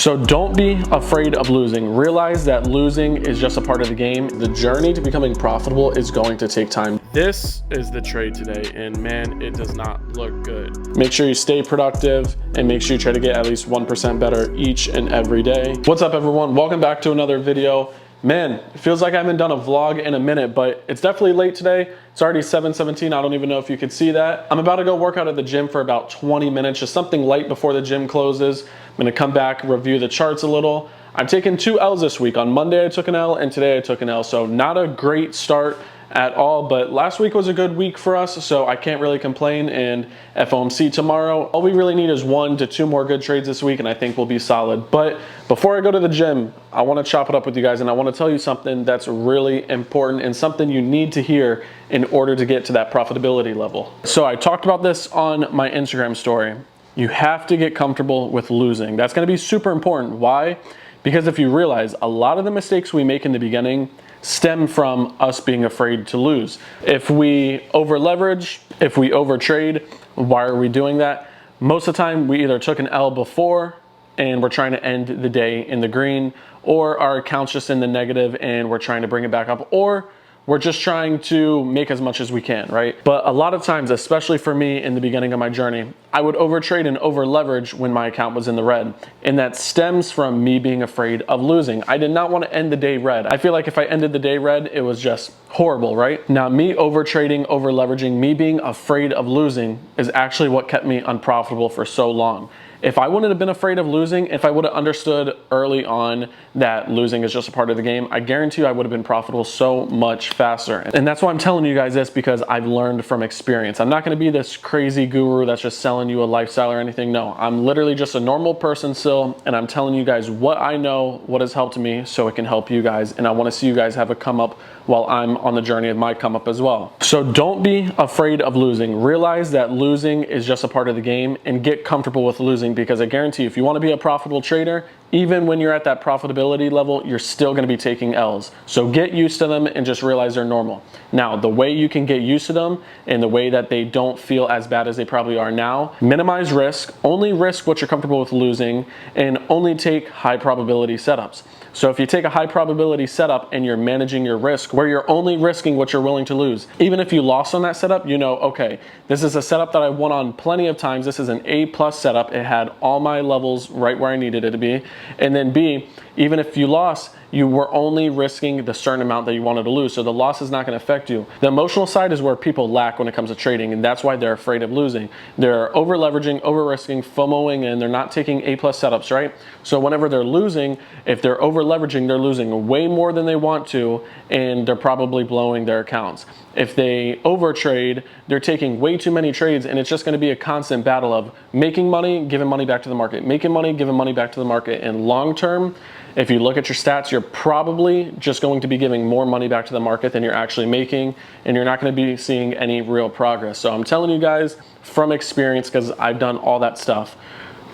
So don't be afraid of losing. Realize that losing is just a part of the game. The journey to becoming profitable is going to take time. This is the trade today, and man, it does not look good. Make sure you stay productive and make sure you try to get at least 1% better each and every day. What's up, everyone? Welcome back to another video. Man, it feels like I haven't done a vlog in a minute, but it's definitely late today. It's already 7:17. I don't even know if you could see that. I'm about to go work out at the gym for about 20 minutes, just something light before the gym closes. I'm gonna come back, review the charts a little. I've taken 2 L's this week. On Monday, I took an L, and today I took an L. So not a great start at all, but last week was a good week for us, so I can't really complain. And FOMC tomorrow, all we really need is 1 to 2 more good trades this week, and I think we'll be solid. But before I go to the gym, I want to chop it up with you guys, and I want to tell you something that's really important and something you need to hear in order to get to that profitability level. So I talked about this on my Instagram story. You have to get comfortable with losing. That's going to be super important. Why? Because if you realize, a lot of the mistakes we make in the beginning stem from us being afraid to lose. If we over leverage, if we over trade, why are we doing that? Most of the time we either took an L before and we're trying to end the day in the green, or our account's just in the negative and we're trying to bring it back up, or we're just trying to make as much as we can, right? But a lot of times, especially for me in the beginning of my journey, I would overtrade and over leverage when my account was in the red. And that stems from me being afraid of losing. I did not want to end the day red. I feel like if I ended the day red, it was just horrible, right? Now, me over trading, over leveraging, me being afraid of losing is actually what kept me unprofitable for so long. If I wouldn't have been afraid of losing, if I would have understood early on that losing is just a part of the game, I guarantee you I would have been profitable so much faster. And that's why I'm telling you guys this, because I've learned from experience. I'm not going to be this crazy guru that's just selling you a lifestyle or anything. No, I'm literally just a normal person still, and I'm telling you guys what I know, what has helped me, so it can help you guys. And I want to see you guys have a come up while I'm on the journey of my come up as well. So don't be afraid of losing. Realize that losing is just a part of the game, and get comfortable with losing, because I guarantee you, if you want to be a profitable trader, even when you're at that profitability level, you're still going to be taking L's. So get used to them and just realize they're normal. Now, the way you can get used to them and the way that they don't feel as bad as they probably are now, minimize risk, only risk what you're comfortable with losing, and only take high probability setups. So if you take a high probability setup and you're managing your risk, where you're only risking what you're willing to lose, even if you lost on that setup, you know, okay, this is a setup that I won on plenty of times. This is an A+ setup. It had all my levels right where I needed it to be. And then B, even if you lost, you were only risking the certain amount that you wanted to lose. So the loss is not going to affect you. The emotional side is where people lack when it comes to trading, and that's why they're afraid of losing. They're over leveraging, over risking, FOMOing, and they're not taking A+ setups, right? So whenever they're losing, if they're over leveraging, they're losing way more than they want to, and they're probably blowing their accounts. If they over trade, they're taking way too many trades, and it's just going to be a constant battle of making money, giving money back to the market, making money, giving money back to the market. And long term, if you look at your stats, you're probably just going to be giving more money back to the market than you're actually making, and you're not going to be seeing any real progress. So I'm telling you guys from experience, because I've done all that stuff,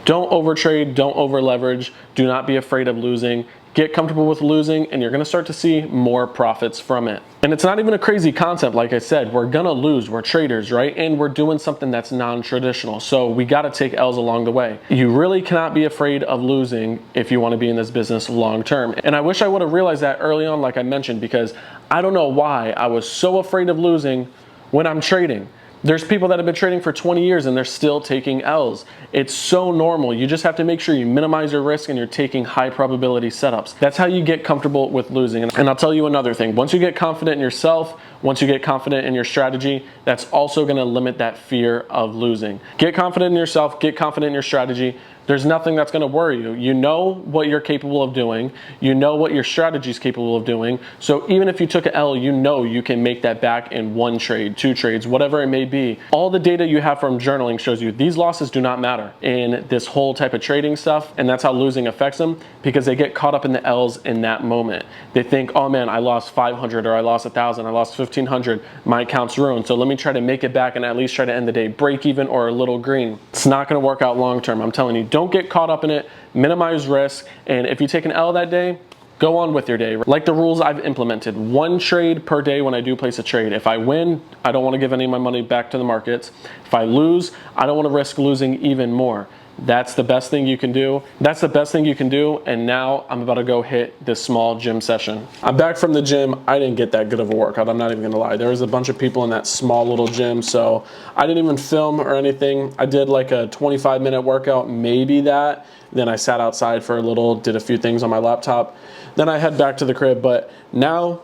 don't overtrade, don't over leverage, do not be afraid of losing. Get comfortable with losing, and you're going to start to see more profits from it. And it's not even a crazy concept. Like I said, we're going to lose. We're traders, right? And we're doing something that's non-traditional. So we got to take L's along the way. You really cannot be afraid of losing if you want to be in this business long term. And I wish I would have realized that early on, like I mentioned, because I don't know why I was so afraid of losing when I'm trading. There's people that have been trading for 20 years and they're still taking L's. It's so normal. You just have to make sure you minimize your risk and you're taking high probability setups. That's how you get comfortable with losing. And I'll tell you another thing. Once you get confident in yourself, once you get confident in your strategy, that's also going to limit that fear of losing. Get confident in yourself, get confident in your strategy. There's nothing that's going to worry you. You know what you're capable of doing. You know what your strategy is capable of doing. So even if you took an L, you know you can make that back in 1 trade, 2 trades, whatever it may be. All the data you have from journaling shows you these losses do not matter in this whole type of trading stuff. And that's how losing affects them, because they get caught up in the L's in that moment. They think, oh man, I lost 500 or I lost 1,000, I lost 1,500, my account's ruined. So let me try to make it back and at least try to end the day break even or a little green. It's not going to work out long term. I'm telling you, don't get caught up in it, minimize risk, and if you take an L that day, go on with your day. Like the rules I've implemented, 1 trade per day when I do place a trade. If I win, I don't want to give any of my money back to the markets. If I lose, I don't want to risk losing even more. That's the best thing you can do. That's the best thing you can do. And now I'm about to go hit this small gym session. I'm back from the gym. I didn't get that good of a workout. I'm not even gonna lie. There was a bunch of people in that small little gym, so I didn't even film or anything. I did like a 25-minute workout, maybe that. Then I sat outside for a little, did a few things on my laptop. Then I head back to the crib, but now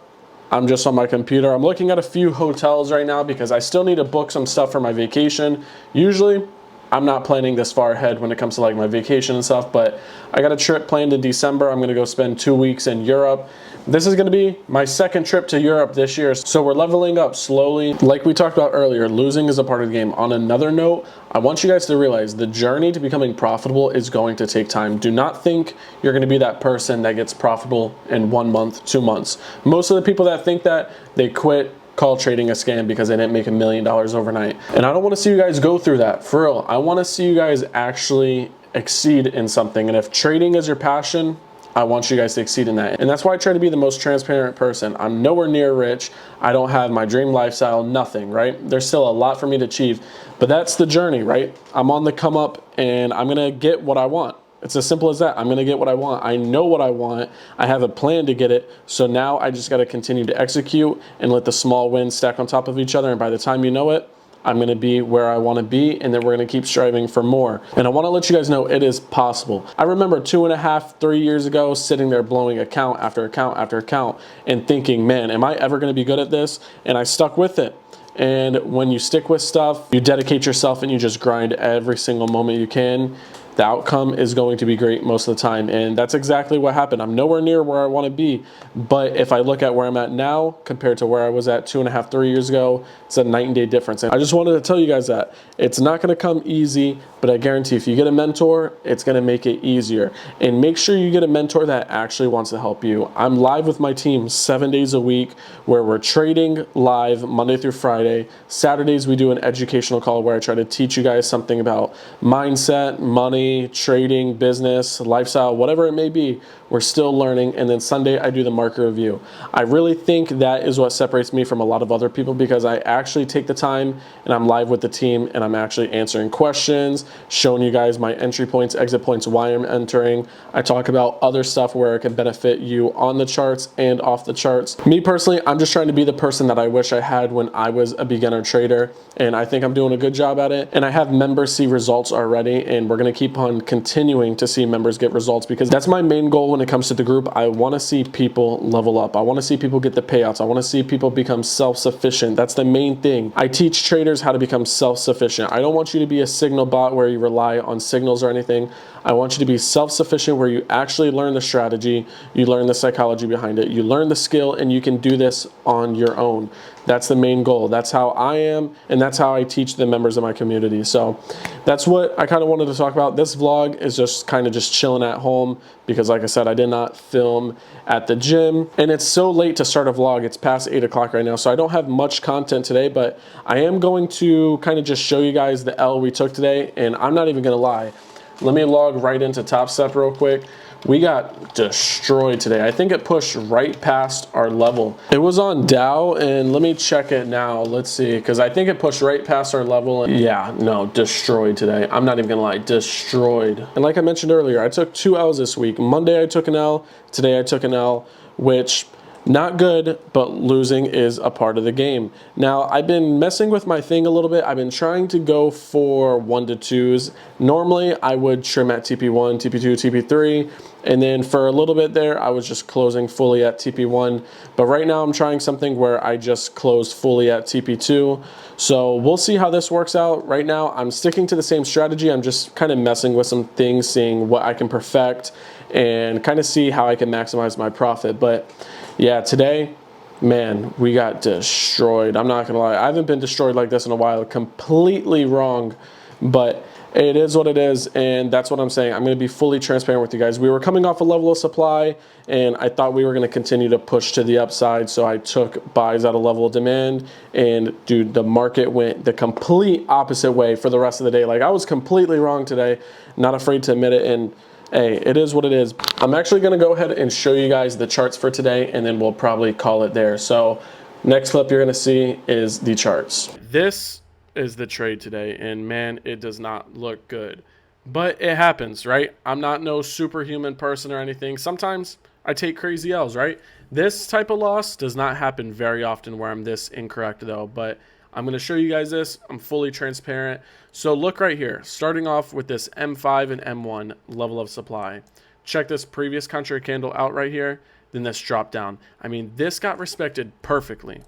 I'm just on my computer. I'm looking at a few hotels right now because I still need to book some stuff for my vacation. Usually, I'm not planning this far ahead when it comes to like my vacation and stuff, but I got a trip planned in December. I'm gonna go spend 2 weeks in Europe. This is gonna be my second trip to Europe this year, so we're leveling up slowly. Like we talked about earlier, losing is a part of the game. On another note, I want you guys to realize the journey to becoming profitable is going to take time. Do not think you're gonna be that person that gets profitable in 1 month, 2 months. Most of the people that think that, they quit, call trading a scam because they didn't make $1 million overnight. And I don't want to see you guys go through that, for real. I want to see you guys actually exceed in something. And if trading is your passion, I want you guys to exceed in that. And that's why I try to be the most transparent person. I'm nowhere near rich. I don't have my dream lifestyle, nothing, right? There's still a lot for me to achieve, but that's the journey, right? I'm on the come up and I'm gonna get what I want. It's as simple as that. I'm gonna get what I want. I know what I want. I have a plan to get it. So now I just gotta continue to execute and let the small wins stack on top of each other. And by the time you know it, I'm gonna be where I wanna be, and then we're gonna keep striving for more. And I wanna let you guys know it is possible. I remember 2.5, 3 years ago, sitting there blowing account after account after account and thinking, man, am I ever gonna be good at this? And I stuck with it. And when you stick with stuff, you dedicate yourself and you just grind every single moment you can, the outcome is going to be great most of the time. And that's exactly what happened. I'm nowhere near where I want to be, but if I look at where I'm at now compared to where I was at 2.5, 3 years ago, it's a night and day difference. And I just wanted to tell you guys that it's not going to come easy, but I guarantee if you get a mentor, it's going to make it easier. And make sure you get a mentor that actually wants to help you. I'm live with my team 7 days a week where we're trading live Monday through Friday. Saturdays we do an educational call where I try to teach you guys something about mindset, money, trading, business, lifestyle, whatever it may be. We're still learning. And then Sunday I do the market review. I really think that is what separates me from a lot of other people, because I actually take the time and I'm live with the team and I'm actually answering questions, showing you guys my entry points, exit points, why I'm entering. I talk about other stuff where it can benefit you on the charts and off the charts. Me personally, I'm just trying to be the person that I wish I had when I was a beginner trader, and I think I'm doing a good job at it. And I have members see results already, and we're going to keep on continuing to see members get results, because that's my main goal when it comes to the group. I want to see people level up. I want to see people get the payouts. I want to see people become self-sufficient. That's the main thing. I teach traders how to become self-sufficient. I don't want you to be a signal bot where you rely on signals or anything. I want you to be self-sufficient where you actually learn the strategy, you learn the psychology behind it, you learn the skill, and you can do this on your own. That's the main goal. That's how I am, and that's how I teach the members of my community. So that's what I kind of wanted to talk about. This vlog is just kind of just chilling at home because, like I said, I did not film at the gym, and it's so late to start a vlog. It's past 8 o'clock right now, so I don't have much content today, but I am going to kind of just show you guys the L we took today, and I'm not even gonna lie. Let me log right into Top Step real quick. We got destroyed today. I think it pushed right past our level. It was on Dow, and let me check it now. Let's see, because I think it pushed right past our level. And yeah, no, destroyed today. I'm not even gonna lie, destroyed. And like I mentioned earlier, I took 2 L's this week. Monday I took an L, today I took an L, which not good, but losing is a part of the game. Now, I've been messing with my thing a little bit. I've been trying to go for 1 to 2s. Normally, I would trim at TP1, TP2, TP3, and then for a little bit there, I was just closing fully at TP1. But right now, I'm trying something where I just closed fully at TP2. So we'll see how this works out. Right now, I'm sticking to the same strategy. I'm just kind of messing with some things, seeing what I can perfect, and kind of see how I can maximize my profit. But yeah, today, man, we got destroyed. I'm not gonna lie, I haven't been destroyed like this in a while. Completely wrong, but it is what it is, and that's what I'm saying. I'm gonna be fully transparent with you guys. We were coming off a level of supply, and I thought we were gonna continue to push to the upside, so I took buys at a level of demand, and dude, the market went the complete opposite way for the rest of the day. Like, I was completely wrong today, not afraid to admit it, and hey, it is what it is. I'm actually gonna go ahead and show you guys the charts for today, and then we'll probably call it there. So next clip you're gonna see is the charts. This is the trade today, and man, it does not look good. But it happens, right? I'm not no superhuman person or anything. Sometimes I take crazy L's, right? This type of loss does not happen very often where I'm this incorrect though, but I'm going to show you guys this. I'm fully transparent. So look right here, starting off with this M5 and M1 level of supply. Check this previous contrary candle out right here, then this drop down. I mean, this got respected perfectly.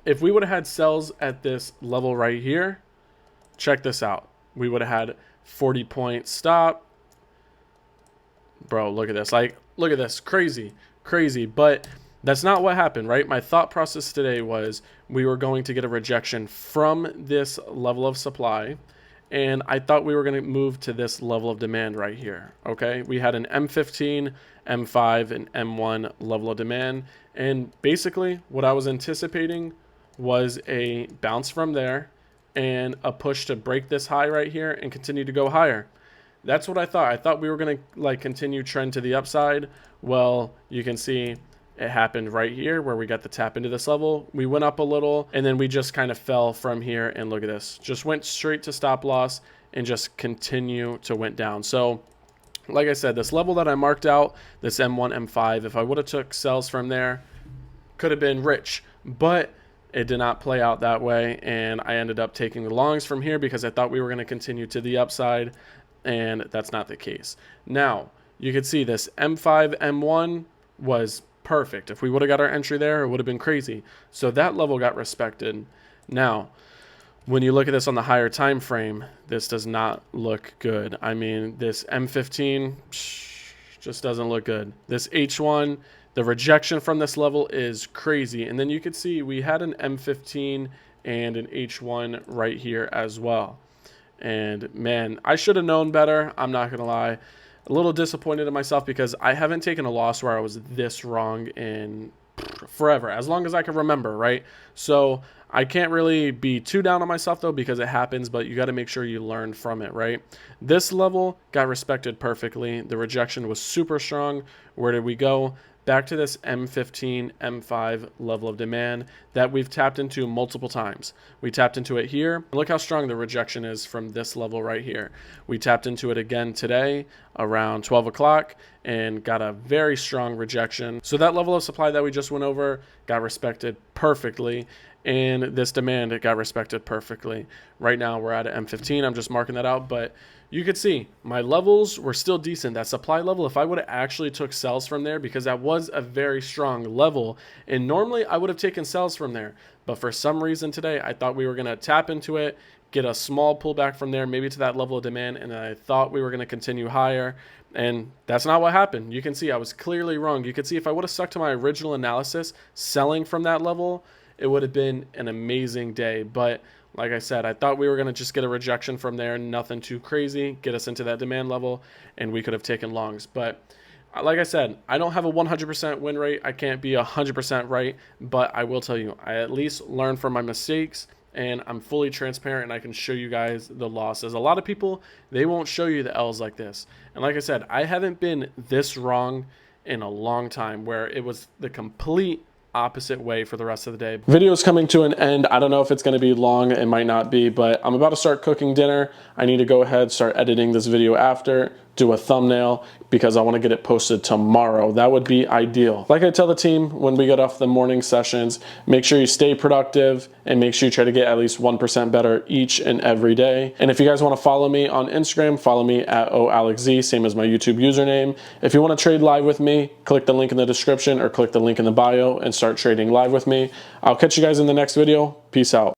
If we would have had sells at this level right here, check this out. We would have had 40-point stop. Bro, look at this. Like, look at this. Crazy. Crazy. But that's not what happened, right? My thought process today was we were going to get a rejection from this level of supply. And I thought we were going to move to this level of demand right here. Okay. We had an M15, M5, and M1 level of demand. And basically what I was anticipating was a bounce from there and a push to break this high right here and continue to go higher. That's what I thought. I thought we were going to like continue trend to the upside. Well, you can see it happened right here where we got the tap into this level. We went up a little and then we just kind of fell from here, and look at this. Just went straight to stop loss and just continue to went down. So like I said, this level that I marked out, this M1, M5, if I would have took sells from there, could have been rich, but it did not play out that way, and I ended up taking the longs from here because I thought we were going to continue to the upside, and that's not the case. Now, you can see this M5, M1 was perfect. If we would have got our entry there, it would have been crazy. So that level got respected. Now, when you look at this on the higher time frame, this does not look good. I mean, this M15 just doesn't look good. This H1, the rejection from this level is crazy. And then you could see we had an M15 and an H1 right here as well. And man, I should have known better. I'm not going to lie. A little disappointed in myself because I haven't taken a loss where I was this wrong in forever, as long as I can remember, right? So I can't really be too down on myself though, because it happens, but you got to make sure you learn from it, right? This level got respected perfectly. The rejection was super strong. Where did we go? Back to this M15, M5 level of demand that we've tapped into multiple times. We tapped into it here. Look how strong the rejection is from this level right here. We tapped into it again today around 12 o'clock and got a very strong rejection. So that level of supply that we just went over got respected perfectly. And this demand, it got respected perfectly. Right now we're at an M15. I'm just marking that out, but you could see my levels were still decent. That supply level, if I would have actually took sells from there, because that was a very strong level, and normally I would have taken sells from there, but for some reason today I thought we were going to tap into it, get a small pullback from there, maybe to that level of demand, and I thought we were going to continue higher, and that's not what happened. You can see I was clearly wrong. You can see if I would have stuck to my original analysis, selling from that level, it would have been an amazing day. But like I said, I thought we were going to just get a rejection from there, nothing too crazy, get us into that demand level, and we could have taken longs. But like I said, I don't have a 100% win rate. I can't be 100% right, but I will tell you, I at least learn from my mistakes, and I'm fully transparent, and I can show you guys the losses. A lot of people, they won't show you the L's like this. And like I said, I haven't been this wrong in a long time, where it was the complete opposite way for the rest of the day. Video is coming to an end. I don't know if it's going to be long. It might not be, but I'm about to start cooking dinner. I need to go ahead, start editing this video after, do a thumbnail, because I want to get it posted tomorrow. That would be ideal. Like I tell the team when we get off the morning sessions, make sure you stay productive and make sure you try to get at least 1% better each and every day. And if you guys want to follow me on Instagram, follow me at OAlexZ, same as my YouTube username. If you want to trade live with me, click the link in the description or click the link in the bio and start trading live with me. I'll catch you guys in the next video. Peace out.